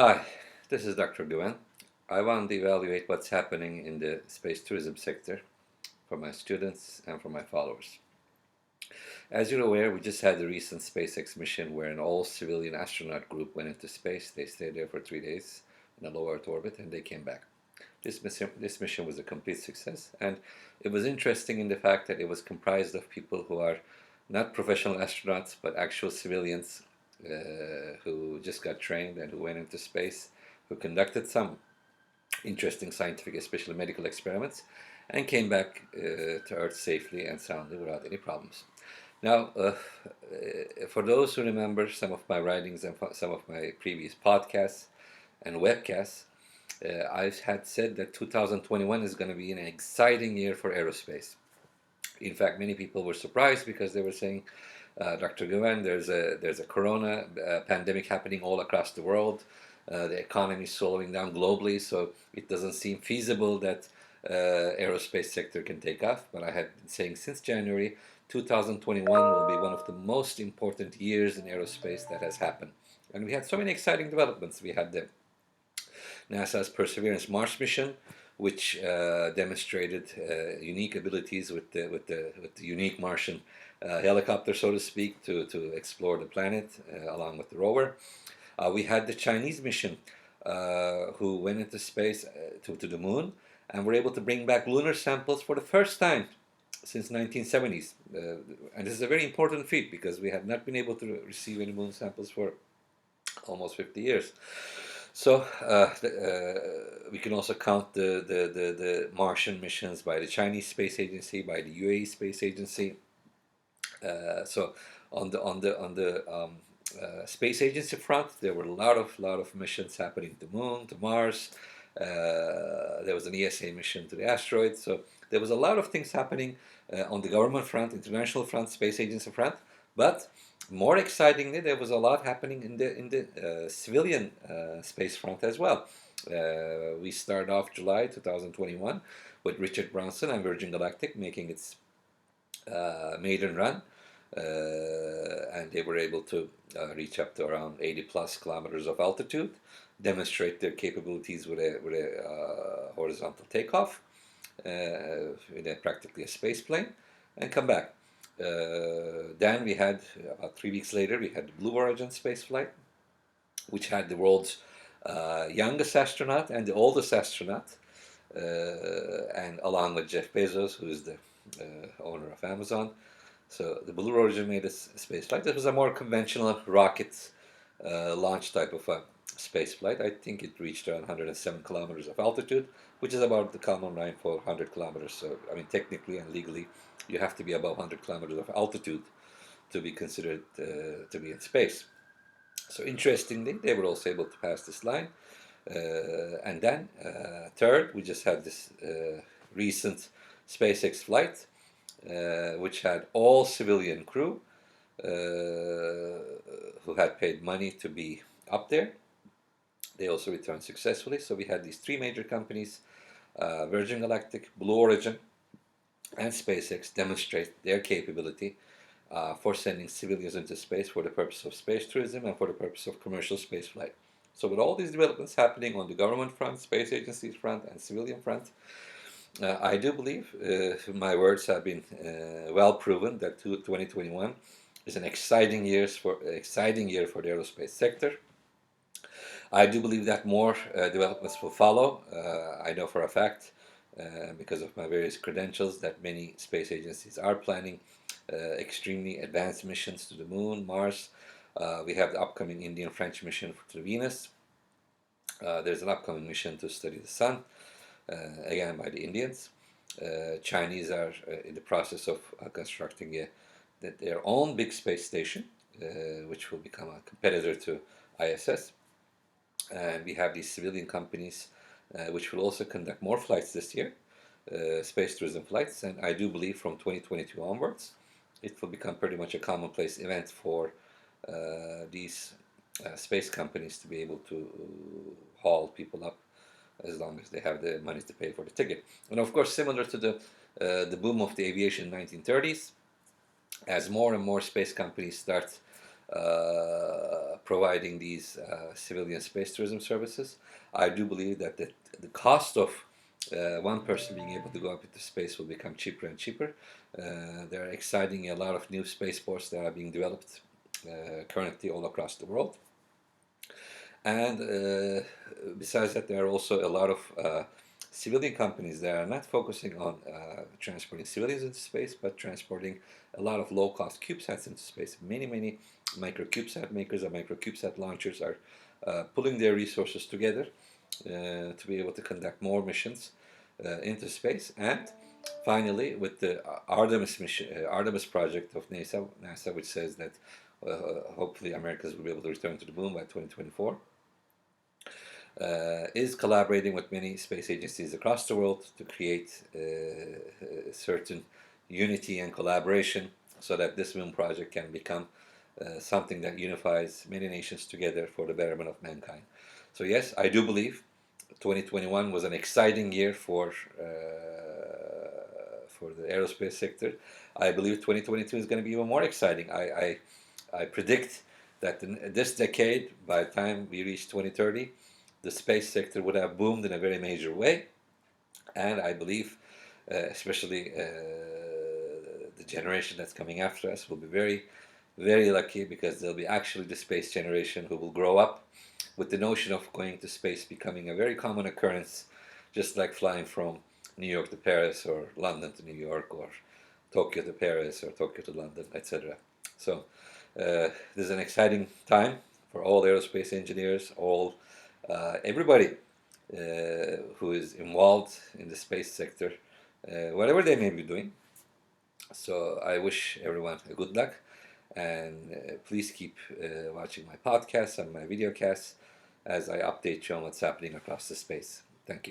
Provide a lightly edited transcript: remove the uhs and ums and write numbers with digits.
Hi, this is Dr. Guan. I want to evaluate what's happening in the space tourism sector for my students and for my followers. As you're aware, we just had the recent SpaceX mission where an all-civilian astronaut group went into space. They stayed there for 3 days in a low Earth orbit and they came back. This mission was a complete success, and it was interesting in the fact that it was comprised of people who are not professional astronauts but actual civilians who just got trained and who went into space, who conducted some interesting scientific, especially medical experiments, and came back to Earth safely and soundly without any problems. Now, for those who remember some of my writings and some of my previous podcasts and webcasts, I had said that 2021 is going to be an exciting year for aerospace. In fact, many people were surprised because they were saying, Dr. Guven, there's a corona pandemic happening all across the world. The economy is slowing down globally, so it doesn't seem feasible that aerospace sector can take off. But I had been saying since January, 2021 will be one of the most important years in aerospace that has happened. And we had so many exciting developments. We had the NASA's Perseverance Mars mission, which demonstrated unique abilities with the unique Martian helicopter, so to speak, to explore the planet along with the rover. We had the Chinese mission who went into space to the moon and were able to bring back lunar samples for the first time since 1970s. And this is a very important feat because we had not been able to receive any moon samples for almost 50 years. So we can also count the Martian missions by the Chinese Space Agency, by the UAE Space Agency. So on the Space Agency front, there were a lot of missions happening to the Moon, to Mars. There was an ESA mission to the asteroids. So there was a lot of things happening on the government front, international front, Space Agency front. But more excitingly, there was a lot happening in the civilian space front as well. We started off July 2021 with Richard Branson and Virgin Galactic making its maiden run, and they were able to reach up to around 80 plus kilometers of altitude, demonstrate their capabilities with a horizontal takeoff in practically a space plane, and come back. Then we had, about 3 weeks later, we had the Blue Origin space flight, which had the world's youngest astronaut and the oldest astronaut, and along with Jeff Bezos, who is the owner of Amazon. So the Blue Origin made a space flight. It was a more conventional rocket launch type of a space flight. I think it reached around 107 kilometers of altitude, which is about the common line for 100 kilometers. So, I mean, technically and legally, you have to be above 100 kilometers of altitude to be considered to be in space. So interestingly, they were also able to pass this line. And then, third, we just had this recent SpaceX flight, which had all civilian crew who had paid money to be up there. They also returned successfully. So we had these three major companies, Virgin Galactic, Blue Origin, and SpaceX, demonstrate their capability for sending civilians into space for the purpose of space tourism and for the purpose of commercial spaceflight. So with all these developments happening on the government front, space agencies front, and civilian front, I do believe my words have been well proven that 2021 is an exciting year for the aerospace sector. I do believe that more developments will follow. I know for a fact, because of my various credentials, that many space agencies are planning extremely advanced missions to the moon, Mars. We have the upcoming Indian-French mission to Venus. There's an upcoming mission to study the sun, again by the Indians. Chinese are in the process of constructing their own big space station, which will become a competitor to ISS. And we have these civilian companies which will also conduct more flights this year, space tourism flights, and I do believe from 2022 onwards it will become pretty much a commonplace event for these space companies to be able to haul people up as long as they have the money to pay for the ticket. And of course, similar to the boom of the aviation in 1930s, as more and more space companies start providing these civilian space tourism services. I do believe that the cost of one person being able to go up into space will become cheaper and cheaper. They're exciting a lot of new spaceports that are being developed currently all across the world. And besides that, there are also a lot of civilian companies that are not focusing on transporting civilians into space, but transporting a lot of low-cost CubeSats into space. Many micro CubeSat makers or micro CubeSat launchers are pulling their resources together to be able to conduct more missions into space. And finally, with the Artemis mission, Artemis project of NASA, which says that hopefully Americans will be able to return to the moon by 2024, is collaborating with many space agencies across the world to create certain unity and collaboration so that this moon project can become something that unifies many nations together for the betterment of mankind. So yes, I do believe 2021 was an exciting year for the aerospace sector. I believe 2022 is going to be even more exciting. I predict that this decade, by the time we reach 2030, the space sector would have boomed in a very major way. And I believe, especially the generation that's coming after us, will be very lucky because they'll be actually the space generation who will grow up with the notion of going to space becoming a very common occurrence, just like flying from New York to Paris or London to New York or Tokyo to Paris or Tokyo to London, etc. So this is an exciting time for all aerospace engineers, everybody who is involved in the space sector, whatever they may be doing. So I wish everyone a good luck, and please keep watching my podcasts and my videocasts as I update you on what's happening across the space. Thank you.